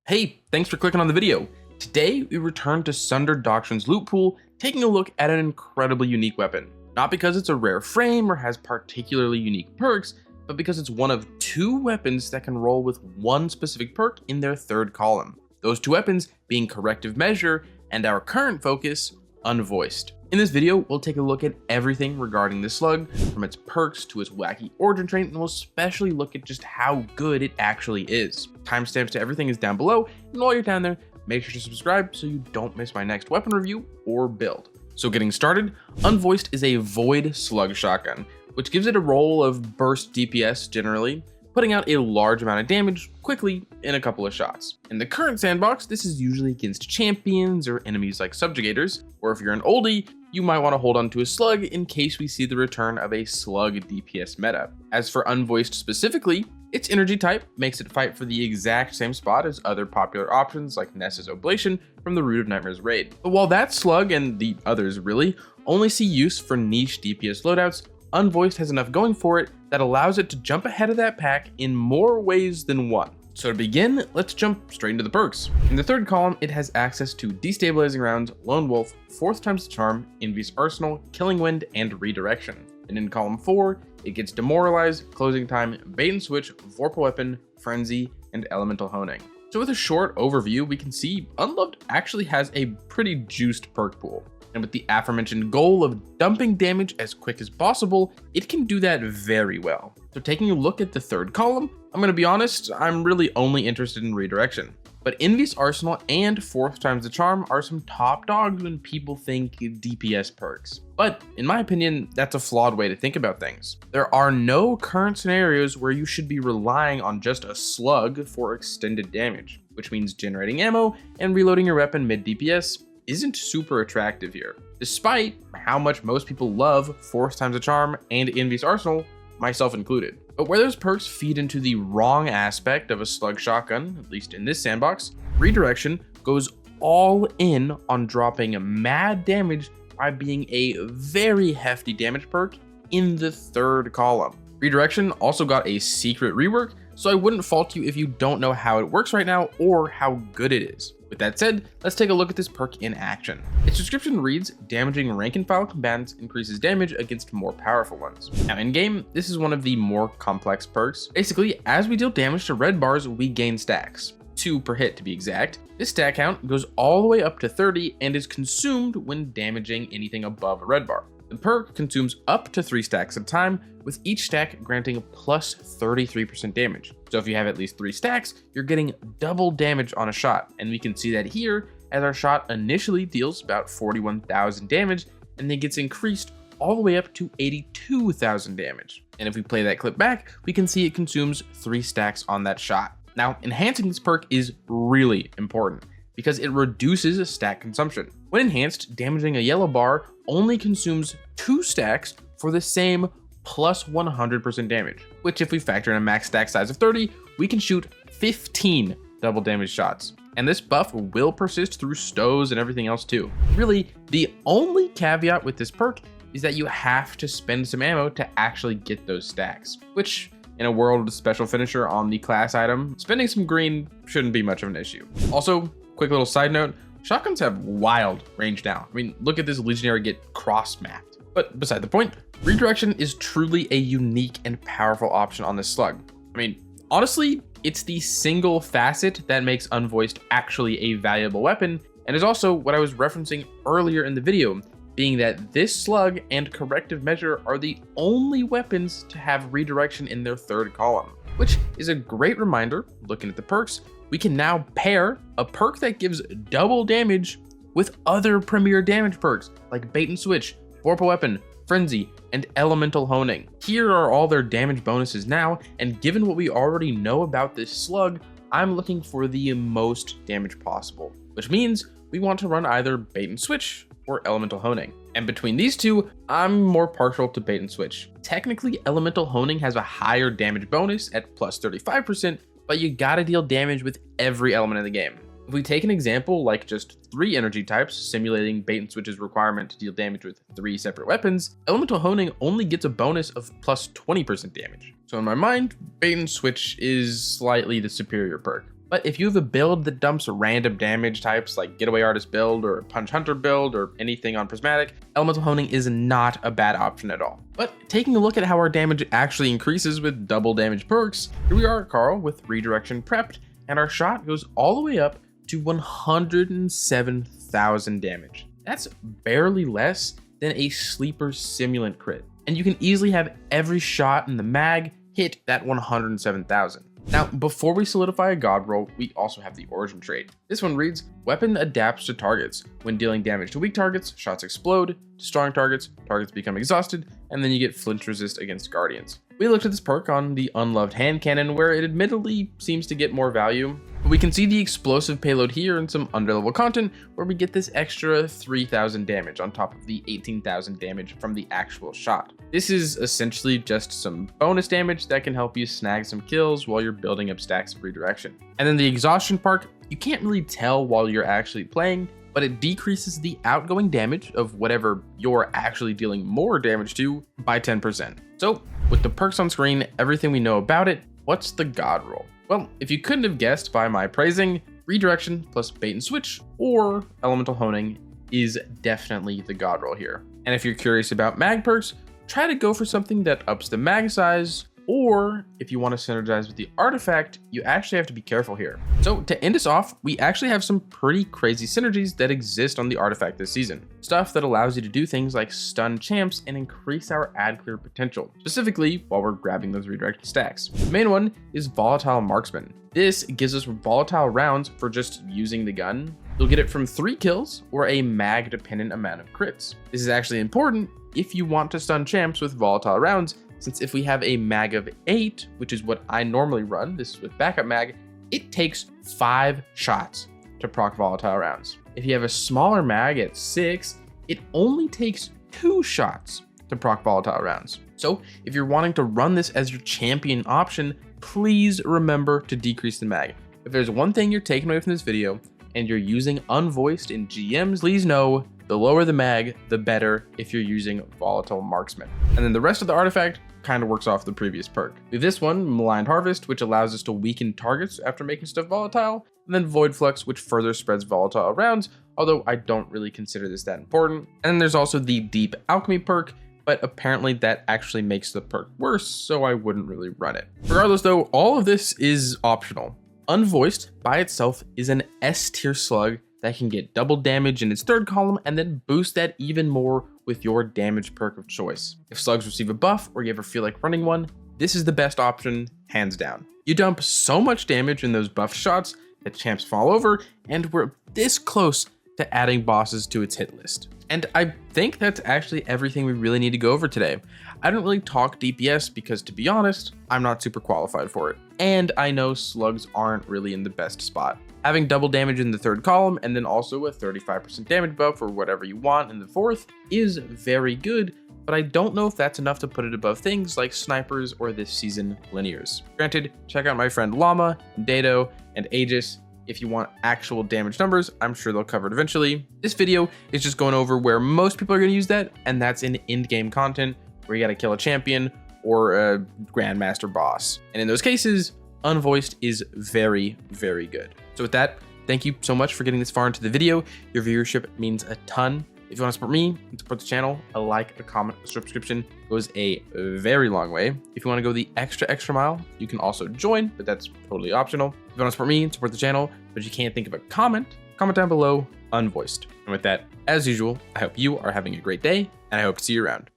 Hey, thanks for clicking on the video. Today, we return to Sundered Doctrine's loot pool, taking a look at an incredibly unique weapon. Not because it's a rare frame or has particularly unique perks, but because it's one of two weapons that can roll with one specific perk in their third column. Those two weapons being Corrective Measure and our current focus, Unvoiced. In this video, we'll take a look at everything regarding the slug, from its perks to its wacky origin trait, and we'll especially look at just how good it actually is. Timestamps to everything is down below, and while you're down there, make sure to subscribe so you don't miss my next weapon review or build. So getting started, Unvoiced is a void slug shotgun, which gives it a roll of burst DPS generally, putting out a large amount of damage quickly in a couple of shots. In the current sandbox, this is usually against champions or enemies like subjugators, or if you're an oldie, you might want to hold on to a slug in case we see the return of a slug DPS meta. As for Unvoiced specifically, its energy type makes it fight for the exact same spot as other popular options like Ness's Oblation from the Root of Nightmares raid. But while that slug, and the others really, only see use for niche DPS loadouts, Unvoiced has enough going for it that allows it to jump ahead of that pack in more ways than one. So to begin, let's jump straight into the perks. In the third column, it has access to Destabilizing Rounds, Lone Wolf, 4th times the Charm, Envious Arsenal, Killing Wind, and Redirection. And in column 4, it gets Demoralize, Closing Time, Bait and Switch, Vorpal Weapon, Frenzy, and Elemental Honing. So with a short overview, we can see Unloved actually has a pretty juiced perk pool. And with the aforementioned goal of dumping damage as quick as possible, it can do that very well. So taking a look at the third column, I'm going to be honest, I'm really only interested in Redirection. But Envious Arsenal and 4th times the Charm are some top dogs when people think DPS perks. But in my opinion, that's a flawed way to think about things. There are no current scenarios where you should be relying on just a slug for extended damage, which means generating ammo and reloading your weapon mid DPS isn't super attractive here, despite how much most people love 4th times the Charm and Envious Arsenal, myself included. But where those perks feed into the wrong aspect of a slug shotgun, at least in this sandbox, Redirection goes all in on dropping mad damage by being a very hefty damage perk in the third column. Redirection also got a secret rework, so I wouldn't fault you if you don't know how it works right now or how good it is. With that said, let's take a look at this perk in action. Its description reads, damaging rank and file combatants increases damage against more powerful ones. Now in game, this is one of the more complex perks. Basically, as we deal damage to red bars, we gain stacks. 2 per hit to be exact. This stack count goes all the way up to 30 and is consumed when damaging anything above a red bar. The perk consumes up to 3 stacks at a time, with each stack granting plus 33% damage. So if you have at least 3 stacks, you're getting double damage on a shot, and we can see that here as our shot initially deals about 41,000 damage and then gets increased all the way up to 82,000 damage. And if we play that clip back, we can see it consumes 3 stacks on that shot. Now, enhancing this perk is really important because it reduces stack consumption. When enhanced, damaging a yellow bar only consumes 2 stacks for the same plus 100% damage, which if we factor in a max stack size of 30, we can shoot 15 double damage shots. And this buff will persist through stows and everything else too. Really, the only caveat with this perk is that you have to spend some ammo to actually get those stacks, which in a world with special finisher on the class item, spending some green shouldn't be much of an issue. Also, quick little side note, shotguns have wild range now. I mean, look at this legionary get cross-mapped. But beside the point, Redirection is truly a unique and powerful option on this slug. I mean, honestly, it's the single facet that makes Unvoiced actually a valuable weapon, and is also what I was referencing earlier in the video, being that this slug and Corrective Measure are the only weapons to have Redirection in their third column, which is a great reminder, looking at the perks, we can now pair a perk that gives double damage with other premier damage perks like Bait and Switch, Vorpal Weapon, Frenzy, and Elemental Honing. Here are all their damage bonuses now, and given what we already know about this slug, I'm looking for the most damage possible, which means we want to run either Bait and Switch or Elemental Honing. And between these two, I'm more partial to Bait and Switch. Technically, Elemental Honing has a higher damage bonus at plus 35%, but you gotta deal damage with every element of the game. If we take an example like just 3 energy types, simulating Bait and Switch's requirement to deal damage with 3 separate weapons, Elemental Honing only gets a bonus of plus 20% damage. So in my mind, Bait and Switch is slightly the superior perk. But if you have a build that dumps random damage types like Getaway Artist build or Punch Hunter build or anything on Prismatic, Elemental Honing is not a bad option at all. But taking a look at how our damage actually increases with double damage perks, here we are, Carl, with Redirection prepped, and our shot goes all the way up to 107,000 damage. That's barely less than a Sleeper Simulant crit. And you can easily have every shot in the mag hit that 107,000. Now, before we solidify a god roll, we also have the origin trait. This one reads, weapon adapts to targets. When dealing damage to weak targets, shots explode. To strong targets, targets become exhausted, and then you get flinch resist against guardians. We looked at this perk on the Unloved Hand Cannon, where it admittedly seems to get more value. But we can see the explosive payload here and some underlevel content, where we get this extra 3,000 damage on top of the 18,000 damage from the actual shot. This is essentially just some bonus damage that can help you snag some kills while you're building up stacks of redirection. And then the exhaustion perk, you can't really tell while you're actually playing, but it decreases the outgoing damage of whatever you're actually dealing more damage to by 10%. So with the perks on screen, everything we know about it, what's the god roll? Well, if you couldn't have guessed by my praising, Redirection plus Bait and Switch or Elemental Honing is definitely the god roll here. And if you're curious about mag perks, try to go for something that ups the mag size, or if you want to synergize with the artifact, you actually have to be careful here. So to end us off, we actually have some pretty crazy synergies that exist on the artifact this season. Stuff that allows you to do things like stun champs and increase our ad clear potential, specifically while we're grabbing those redirected stacks. The main one is Volatile Marksman. This gives us volatile rounds for just using the gun. You'll get it from 3 kills or a mag dependent amount of crits. This is actually important if you want to stun champs with volatile rounds, since if we have a mag of 8, which is what I normally run, this is with backup mag, it takes 5 shots to proc volatile rounds. If you have a smaller mag at 6, it only takes 2 shots to proc volatile rounds. So if you're wanting to run this as your champion option, please remember to decrease the mag. If there's one thing you're taking away from this video and you're using Unvoiced in GMs, please know the lower the mag, the better if you're using Volatile Marksman. And then the rest of the artifact kind of works off the previous perk. We have this one, Maligned Harvest, which allows us to weaken targets after making stuff volatile, and then Void Flux, which further spreads volatile rounds, although I don't really consider this that important. And then there's also the Deep Alchemy perk, but apparently that actually makes the perk worse, so I wouldn't really run it. Regardless though, all of this is optional. Unvoiced by itself is an S tier slug that can get double damage in its 3rd column and then boost that even more with your damage perk of choice. If slugs receive a buff or you ever feel like running one, this is the best option, hands down. You dump so much damage in those buff shots that champs fall over, and we're this close to adding bosses to its hit list. And I think that's actually everything we really need to go over today. I don't really talk DPS because, to be honest, I'm not super qualified for it. And I know slugs aren't really in the best spot. Having double damage in the 3rd column and then also a 35% damage buff or whatever you want in the 4th is very good, but I don't know if that's enough to put it above things like snipers or this season linears. Granted, check out my friend Llama, Dado, and Aegis. If you want actual damage numbers, I'm sure they'll cover it eventually. This video is just going over where most people are going to use that, and that's in end-game content where you got to kill a champion or a Grandmaster boss. And in those cases, Unvoiced is very, very good. So with that, thank you so much for getting this far into the video. Your viewership means a ton. If you want to support me and support the channel, a like, a comment, a subscription goes a very long way. If you want to go the extra mile, you can also join, but that's totally optional. If you want to support me and support the channel, but you can't think of a comment down below, Unvoiced. And with that, as usual, I hope you are having a great day, and I hope to see you around.